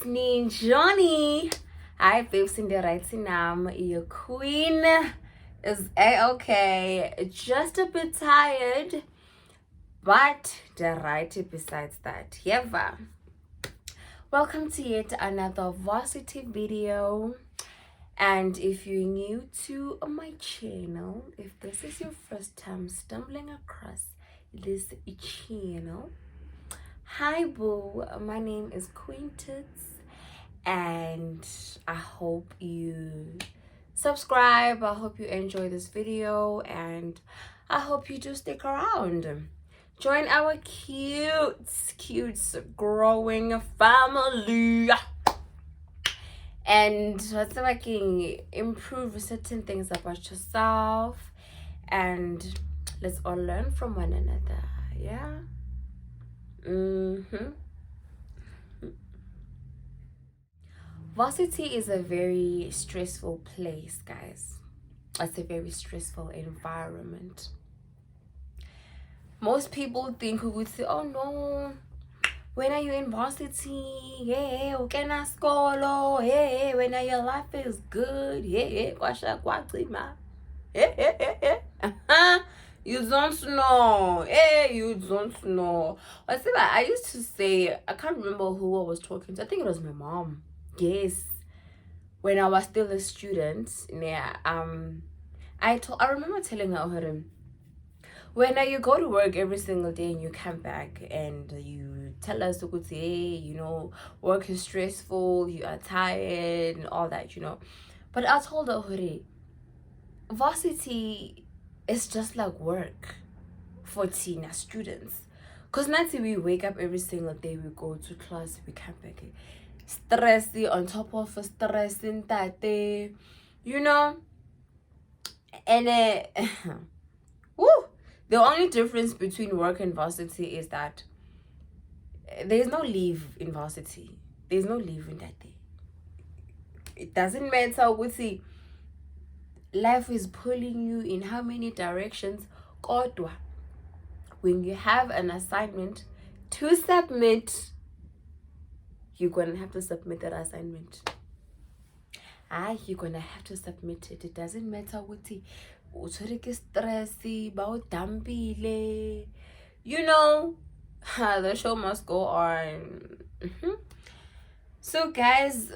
me, Johnny. Hi, babes in the right now. Your queen is a-okay. Just a bit tired, but the right besides that. Yeva. Welcome to yet another Varsity video. And if you're new to my channel, if this is your first time stumbling across this channel, hi boo, my name is Queen Tits, and I hope you subscribe. I hope you enjoy this video, and I hope you do stick around. Join our cute growing family, and so I can improve certain things about yourself, and let's all learn from one another. Yeah. Varsity is a very stressful place, guys. It's a very stressful environment. Most people think who would say, oh no, when are you in varsity? Yeah, okay, na skolo. Yeah, when your life is good. Yeah, kwasha kwatima. Yeah. You don't know. You don't know. I used to say, I can't remember who I was talking to. I think it was my mom. Yes, when I was still a student, yeah, I remember telling her, when you go to work every single day and you come back and you tell us to go to, hey, work is stressful, you are tired and all that, But I told her, varsity is just like work for teen students. Because not till we wake up every single day, we go to class, we come back, stressy on top of stressing that day, and woo, the only difference between work and varsity is that there's no leave in varsity. There's no leave in that day. It doesn't matter what life is pulling you in how many directions. Kodwa, when you have an assignment to submit, you're gonna have to submit that assignment. You're gonna have to submit it. It doesn't matter what stressy about dampile. The show must go on. So guys,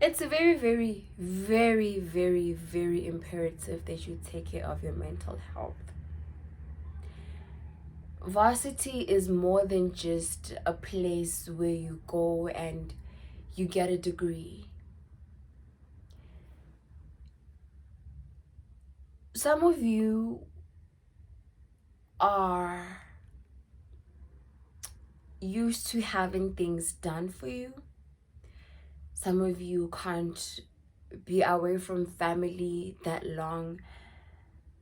it's very, very, very, very, very imperative that you take care of your mental health. Varsity is more than just a place where you go and you get a degree. Some of you are used to having things done for you. Some of you can't be away from family that long.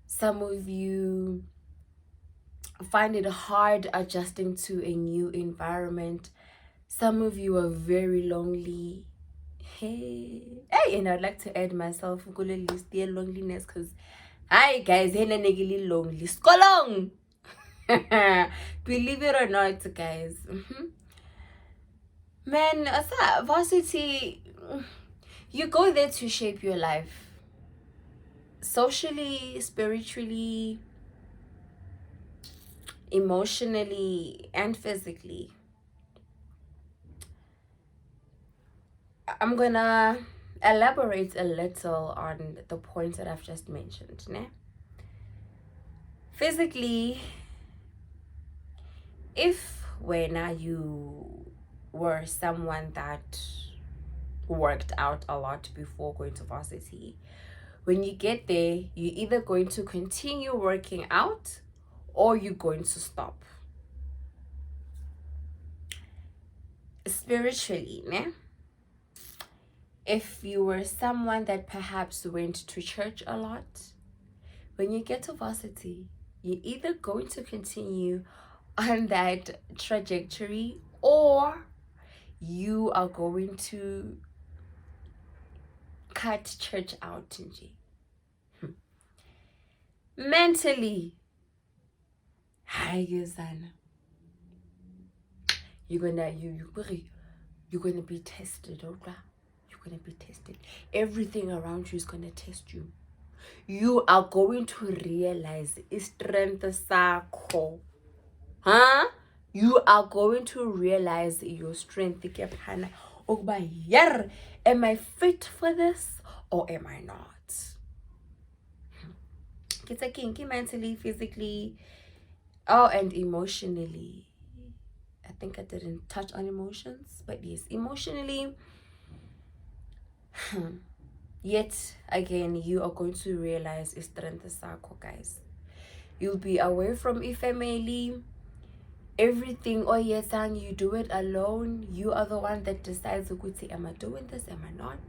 Some of you find it hard adjusting to a new environment. Some of you are very lonely. Hey, and I'd like to add myself to the list of loneliness, because hi guys, lonely. Skolong! Believe it or not, guys. Man, varsity, you go there to shape your life socially, spiritually, emotionally, and physically. I'm gonna elaborate a little on the points that I've just mentioned. Physically, if when you were someone that worked out a lot before going to varsity, when you get there, you're either going to continue working out or you're going to stop. Spiritually, if you were someone that perhaps went to church a lot, when you get to varsity, you're either going to continue on that trajectory or you are going to cut church out. Mentally, you're gonna be tested, okay? You're gonna be tested. Everything around you is gonna test you. You are going to realize strength sakho. Huh? You are going to realize your strength. Am I fit for this or am I not? It's a kinky mentally, physically, and emotionally. I think I didn't touch on emotions, but yes, emotionally. Yet again, you are going to realize strength sakho, guys. You'll be away from your family. Everything, oh yes, and you do it alone. You are the one that decides, am I doing this, am I not?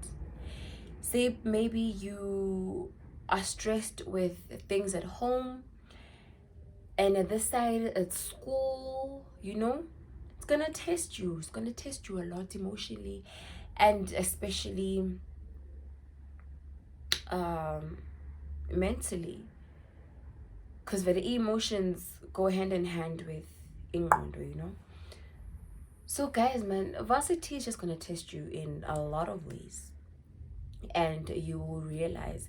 Say maybe you are stressed with things at home, and at this side at school, it's gonna test you. It's gonna test you a lot emotionally, and especially mentally, because the emotions go hand in hand with ingqondo. So guys, man, varsity is just gonna test you in a lot of ways, and you will realize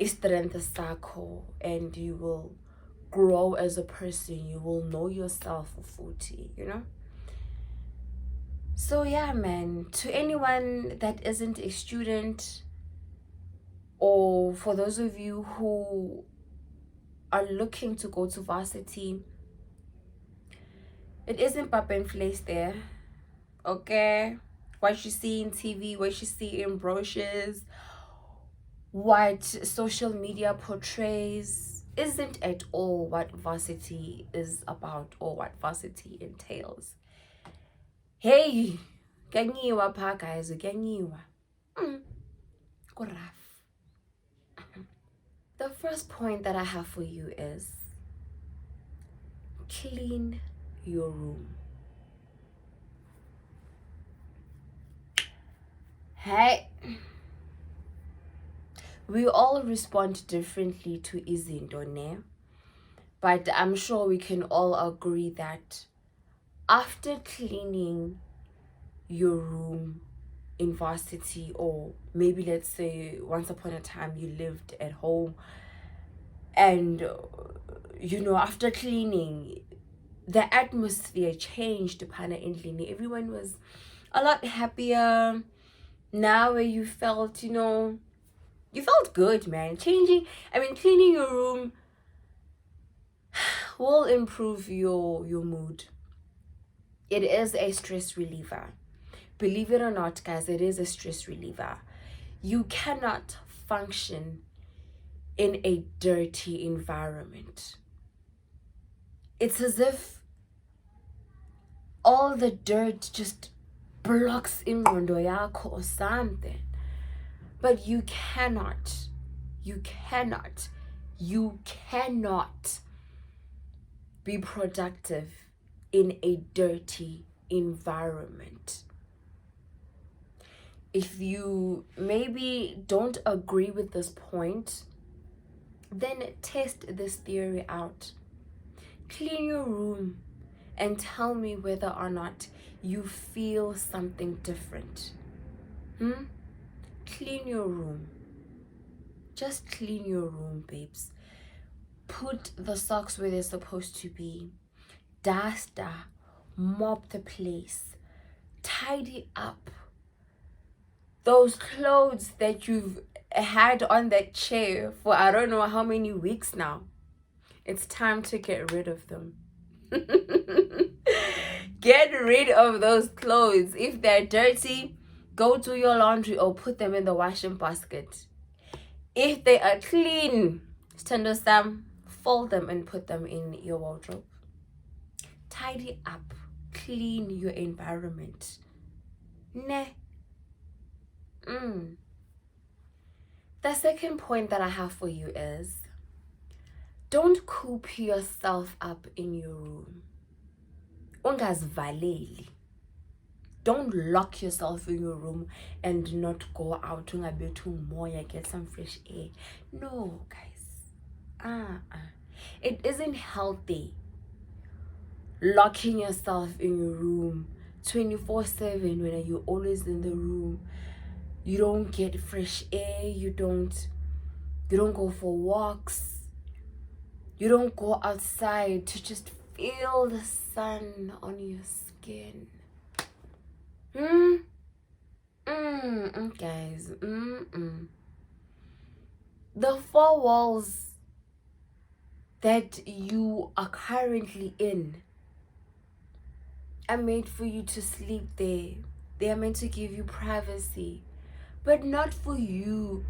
strength sakho, and you will grow as a person. You will know yourself for 40. So yeah, man, to anyone that isn't a student, or for those of you who are looking to go to varsity, it isn't pop and place there, okay? What you see in TV, what you see in brochures, what social media portrays isn't at all what varsity is about or what varsity entails. Hey, kuyanyiwa pha guys, kuyanyiwa. Kuraf. The first point that I have for you is clean your room. Hey, we all respond differently to izinto, ne? But I'm sure we can all agree that after cleaning your room in varsity, or maybe let's say once upon a time you lived at home, and after cleaning, the atmosphere changed. Everyone was a lot happier. Now where you felt, you felt good, man. Cleaning your room will improve your mood. It is a stress reliever. Believe it or not, guys, it is a stress reliever. You cannot function in a dirty environment. It's as if all the dirt just blocks ingqondo yakho or something. But you cannot be productive in a dirty environment. If you maybe don't agree with this point, then test this theory out. Clean your room and tell me whether or not you feel something different. Clean your room. Just clean your room, babes. Put the socks where they're supposed to be. Duster, mop the place. Tidy up. Those clothes that you've had on that chair for I don't know how many weeks now. It's time to get rid of them. Get rid of those clothes. If they're dirty, go do your laundry or put them in the washing basket. If they are clean, stand them, fold them and put them in your wardrobe. Tidy up. Clean your environment. Ne. The second point that I have for you is, don't coop yourself up in your room. Ungazivaleli. Don't lock yourself in your room and not go out. Get some fresh air. No, guys. It isn't healthy locking yourself in your room 24/7 when you're always in the room. You don't get fresh air, you don't go for walks, you don't go outside to just feel the sun on your skin. Guys, the four walls that you are currently in are made for you to sleep there. They are meant to give you privacy, but not for you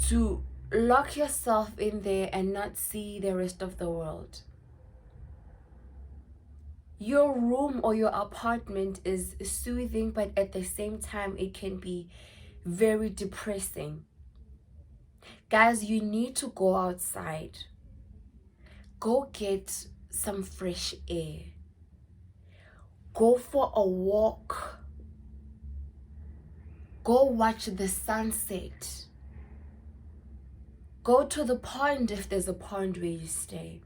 to lock yourself in there and not see the rest of the world. Your room or your apartment is soothing, but at the same time it can be very depressing. Guys, you need to go outside. Go get some fresh air. Go for a walk. Go watch the sunset. Go to the pond if there's a pond where you stay.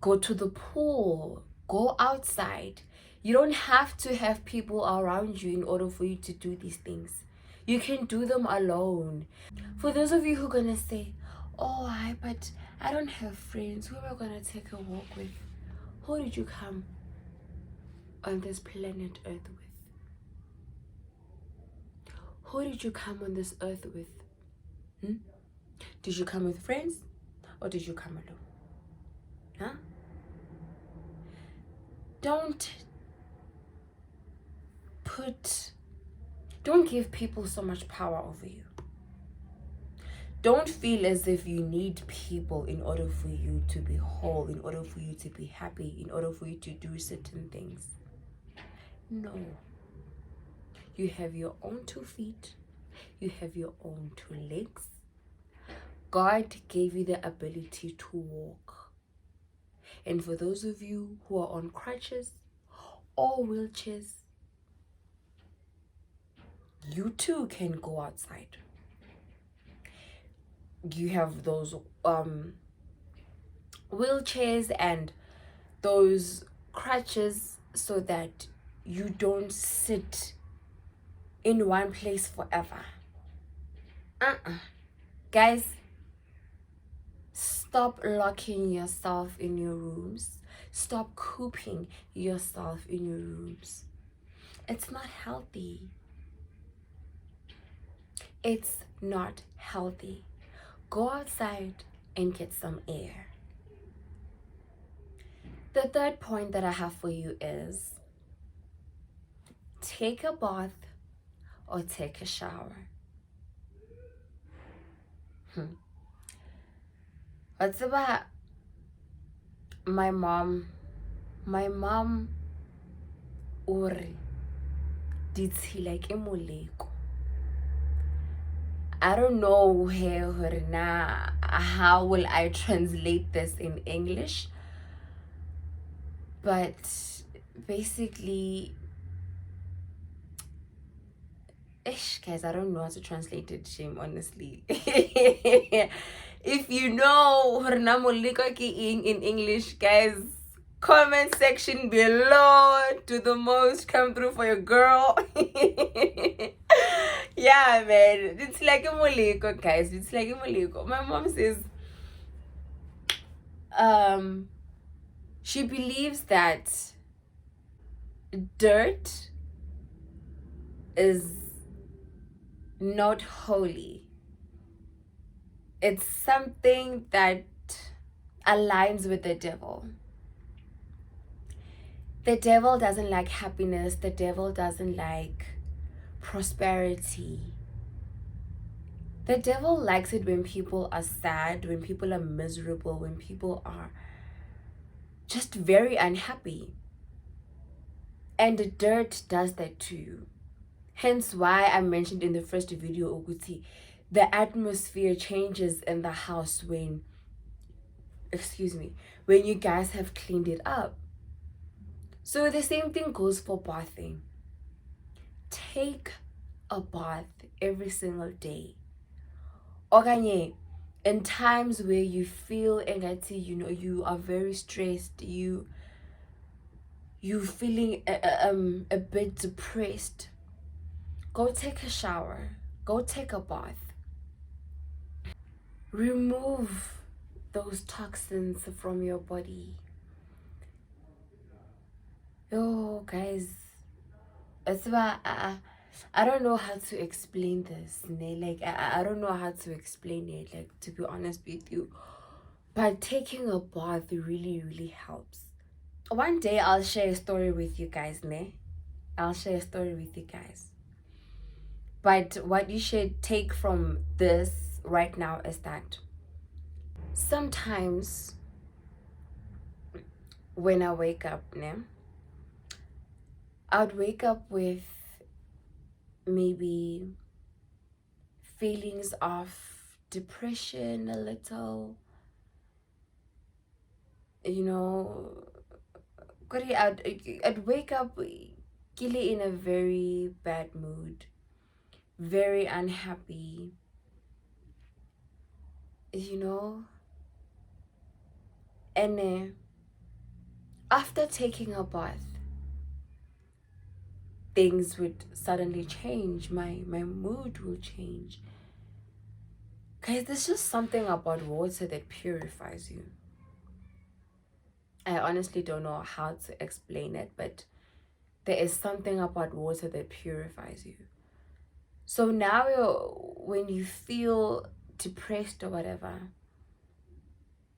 Go to the pool. Go outside. You don't have to have people around you in order for you to do these things. You can do them alone. For those of you who are going to say, oh, but I don't have friends. Who am I going to take a walk with? Who did you come on this planet Earth with? Who did you come on this earth with? Did you come with friends or did you come alone? Huh? Don't give people so much power over you. Don't feel as if you need people in order for you to be whole, in order for you to be happy, in order for you to do certain things. No. You have your own 2 feet. You have your own 2 legs. God gave you the ability to walk. And for those of you who are on crutches or wheelchairs, you too can go outside. You have those wheelchairs and those crutches so that you don't sit in one place forever. Guys, stop locking yourself in your rooms. Stop cooping yourself in your rooms. It's not healthy. It's not healthy. Go outside and get some air. The third point that I have for you is take a bath or take a shower. What's about my mom uri ditshila ke moleko. I don't know how will I translate this in English, but basically, guys, I don't know how to translate it, shame, honestly. If you know in English, guys, comment section below. Do the most, come through for your girl. Yeah, man, it's like a moleko, guys. It's like a moleko. My mom says she believes that dirt is not holy. It's something that aligns with the devil. The devil doesn't like happiness. The devil doesn't like prosperity. The devil likes it when people are sad, when people are miserable, when people are just very unhappy. And the dirt does that too. Hence why I mentioned in the first video, Oguti, the atmosphere changes in the house when you guys have cleaned it up. So the same thing goes for bathing. Take a bath every single day. Okanye, in times where you feel anxiety, you are very stressed, you you feeling a bit depressed, go take a shower, go take a bath, remove those toxins from your body. Oh, guys, it's about, I don't know how to explain this. Like, I don't know how to explain it, like, to be honest with you. But taking a bath really, really helps. One day I'll share a story with you guys, ne? I'll share a story with you guys. But what you should take from this right now is that sometimes when I wake up, ne, I'd wake up with maybe feelings of depression a little, you know. I'd wake up really in a very bad mood, very unhappy, you know. And after taking a bath, things would suddenly change. My mood will change. Guys, there's just something about water that purifies you. I honestly don't know how to explain it, but there is something about water that purifies you. So now when you feel depressed or whatever,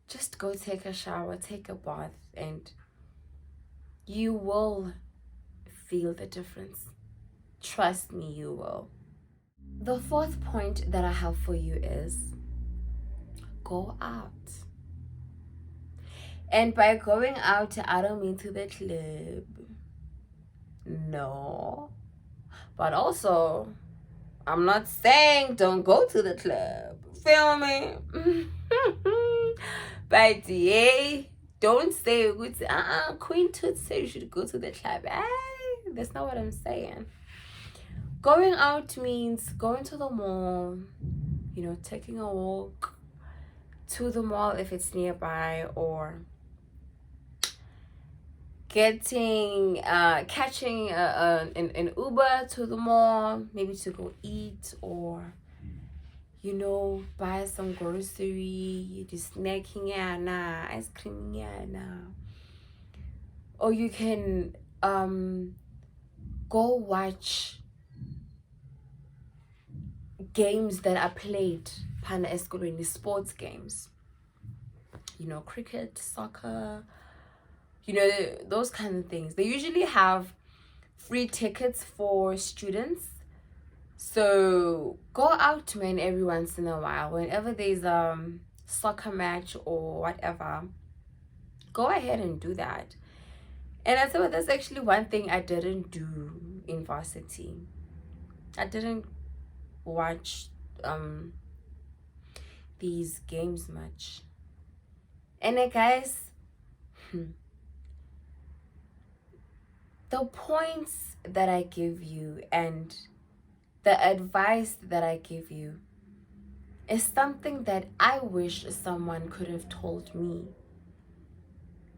just go take a shower, take a bath, and you will feel the difference. Trust me, you will. The fourth point that I have for you is go out. And by going out, I don't mean to the club. No. But also, I'm not saying don't go to the club. Feel me? But yeah, don't say Queen Toot said you should go to the club. That's not what I'm saying. Going out means going to the mall, you know, taking a walk to the mall if it's nearby, or catching an Uber to the mall, maybe to go eat, or you know, buy some grocery, just snacking ice cream or you can go watch games that are played pana eskolweni, sports games, you know, cricket, soccer, you know, those kind of things. They usually have free tickets for students. So go out, man, every once in a while. Whenever there's soccer match or whatever, go ahead and do that. And I thought that's actually one thing I didn't do in varsity. I didn't watch these games much. And guys, the points that I give you and the advice that I give you is something that I wish someone could have told me.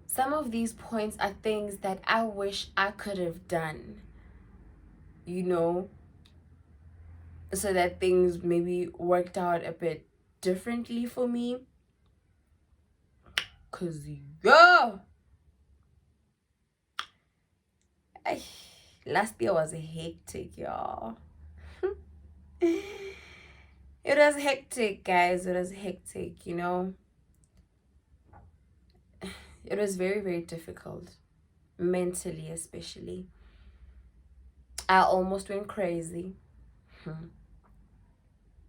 Some of these points are things that I wish I could have done, you know, so that things maybe worked out a bit differently for me. Cause last year was hectic, y'all. It was hectic, guys. It was hectic, you know. It was very, very difficult, mentally especially. I almost went crazy.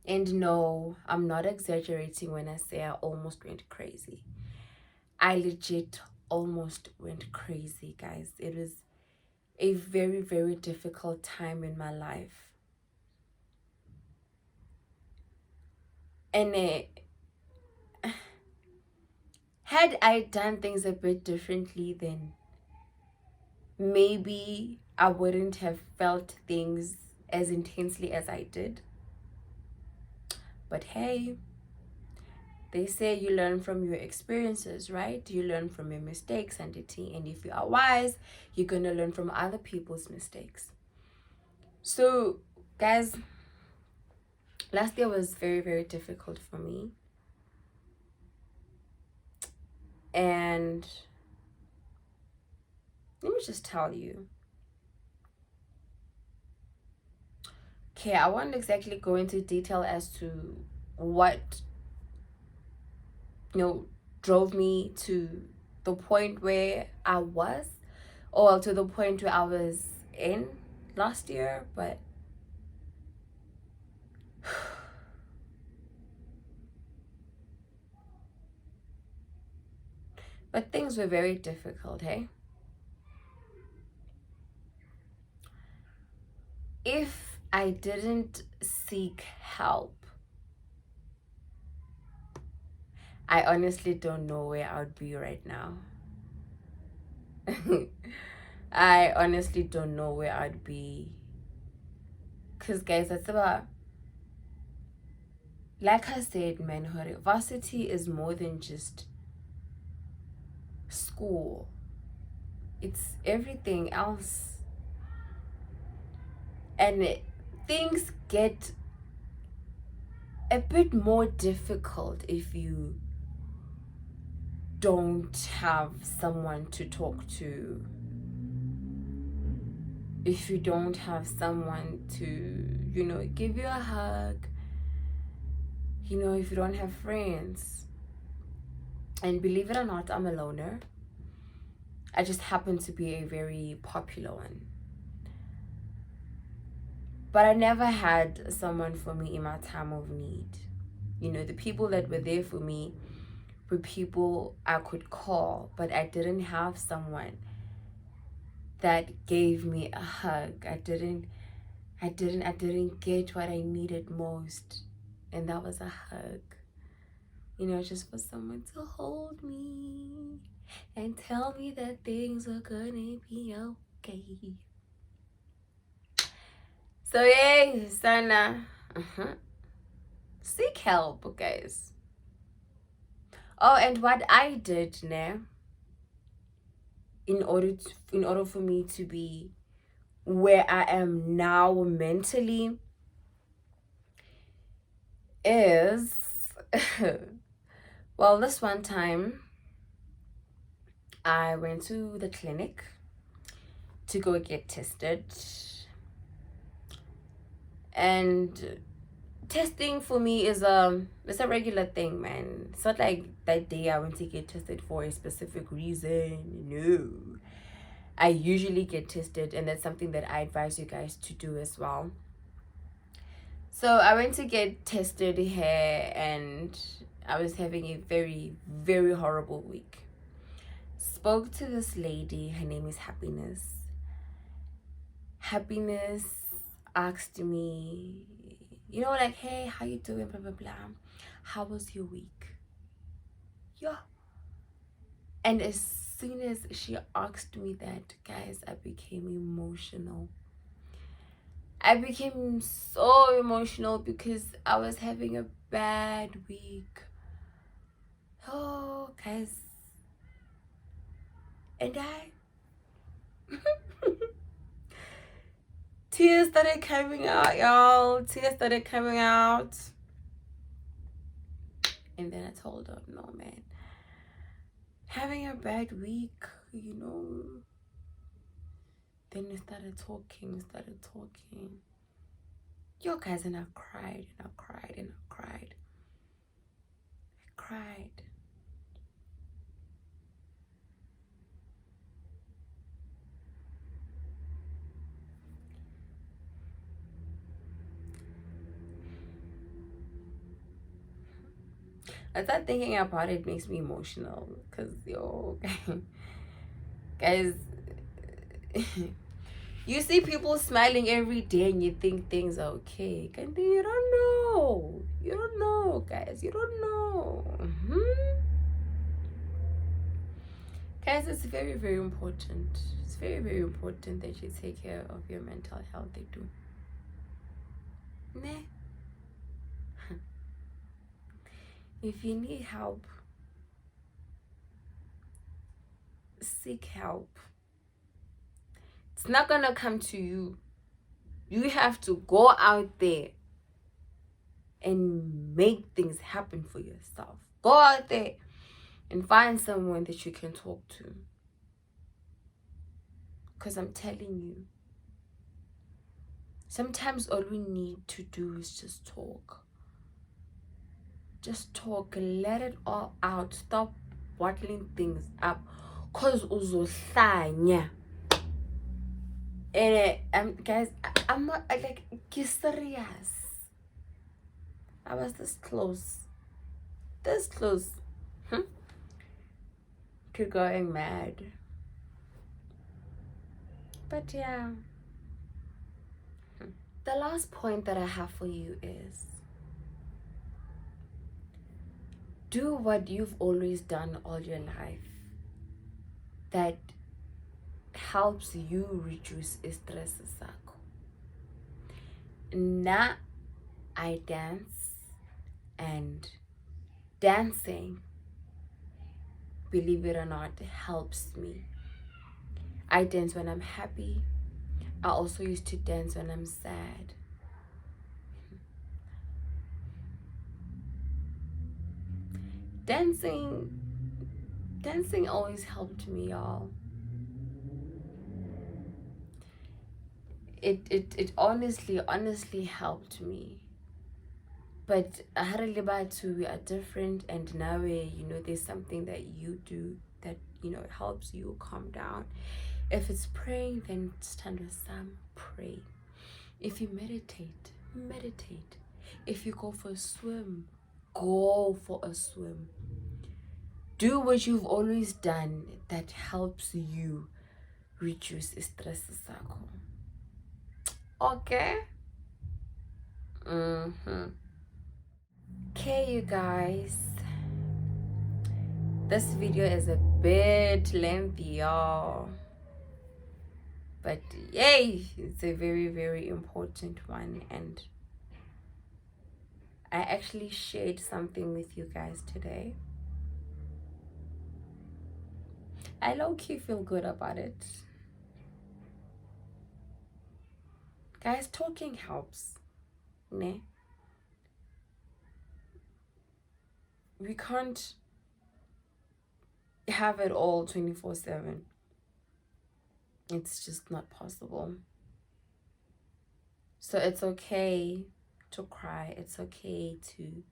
And no, I'm not exaggerating when I say I almost went crazy. I legit almost went crazy, guys. It was a very, very difficult time in my life. And had I done things a bit differently, then maybe I wouldn't have felt things as intensely as I did. But hey, They say you learn from your experiences, right? You learn from your mistakes, and if you are wise, you're going to learn from other people's mistakes. So, guys, last year was very, very difficult for me. And let me just tell you. Okay, I won't exactly go into detail as to what, drove me to the point where I was, or to the point where I was in last year, but things were very difficult, hey? If I didn't seek help, I honestly don't know where I would be right now. I honestly don't know where I'd be. Because, guys, that's about, like I said, man, varsity is more than just school, it's everything else. And things get a bit more difficult if you don't have someone to talk to, if you don't have someone to, give you a hug, if you don't have friends. And believe it or not, I'm a loner. I just happen to be a very popular one. But I never had someone for me in my time of need. The people that were there for me were people I could call, but I didn't have someone that gave me a hug. I didn't get what I needed most, and that was a hug. Just for someone to hold me and tell me that things are gonna be okay. So yeah, Sana, seek help, guys. Oh, and what I did now, in order for me to be where I am now mentally, is well, this one time I went to the clinic to go get tested, and testing for me is it's a regular thing, man. It's not like that day I went to get tested for a specific reason. No, I usually get tested, and that's something that I advise you guys to do as well. So I went to get tested here, and I was having a very, very horrible week. Spoke to this lady, her name is Happiness. Happiness asked me, like, hey, how you doing, blah, blah, blah. How was your week? Yeah. And as soon as she asked me that, guys, I became emotional. I became so emotional because I was having a bad week. Oh, guys. And tears started coming out, y'all. Tears started coming out. And then I told her, no, man. Having a bad week, Then we started talking. Yo, guys, and I cried, and I cried, and I cried. I cried. I start thinking about it, makes me emotional. Because, guys, you see people smiling every day and you think things are okay. And you don't know. You don't know, guys. You don't know. Guys, it's very, very important. It's very, very important that you take care of your mental health. They do. Nah. If you need help, seek help. It's not gonna come to you. You have to go out there and make things happen for yourself. Go out there and find someone that you can talk to. Because I'm telling you, sometimes all we need to do is just talk. Just talk. Let it all out. Stop bottling things up. Because uzohlanya. And guys, I'm not like serious. I was this close. This close. To going mad. But yeah. The last point that I have for you is do what you've always done all your life that helps you reduce stress sakho. Na I dance, and dancing, believe it or not, helps me. I dance when I'm happy. I also used to dance when I'm sad. Dancing always helped me, y'all. It honestly helped me. But too, we are different, and now there's something that you do that helps you calm down. If it's praying, then stand with some, pray. If you meditate. If you go for a swim, go for a swim. Do what you've always done that helps you reduce stress sakho. Okay? Okay, you guys. This video is a bit lengthy, y'all. But yay, it's a very, very important one. And I actually shared something with you guys today. I low-key feel good about it. Guys, talking helps. Ne? We can't have it all 24/7. It's just not possible. So it's okay to cry. It's okay to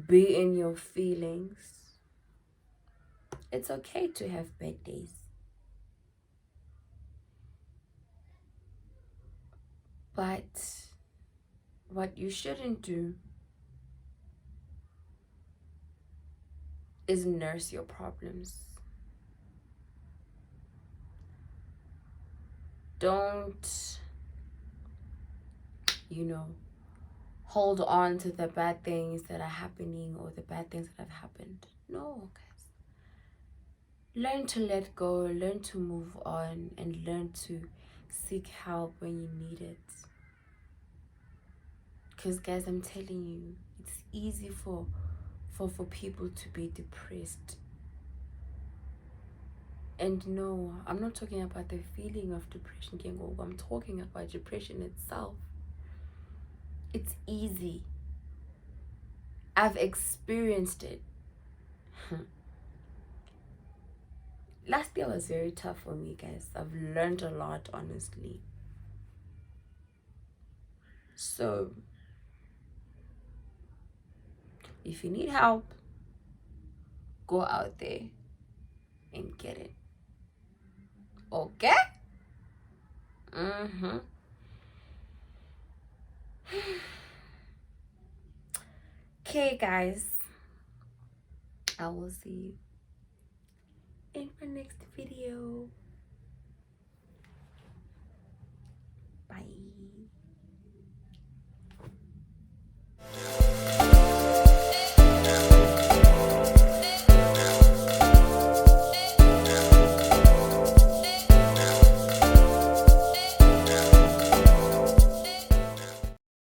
be in your feelings. It's okay to have bad days. But what you shouldn't do is nurse your problems. Don't, hold on to the bad things that are happening or the bad things that have happened. No, guys. Learn to let go, learn to move on, and learn to seek help when you need it. Because, guys, I'm telling you, it's easy for people to be depressed. And no, I'm not talking about the feeling of depression. I'm talking about depression itself. It's easy. I've experienced it. Last year was very tough for me, guys. I've learned a lot, honestly. So, if you need help, go out there and get it. Okay? Okay, guys. I will see you in my next video.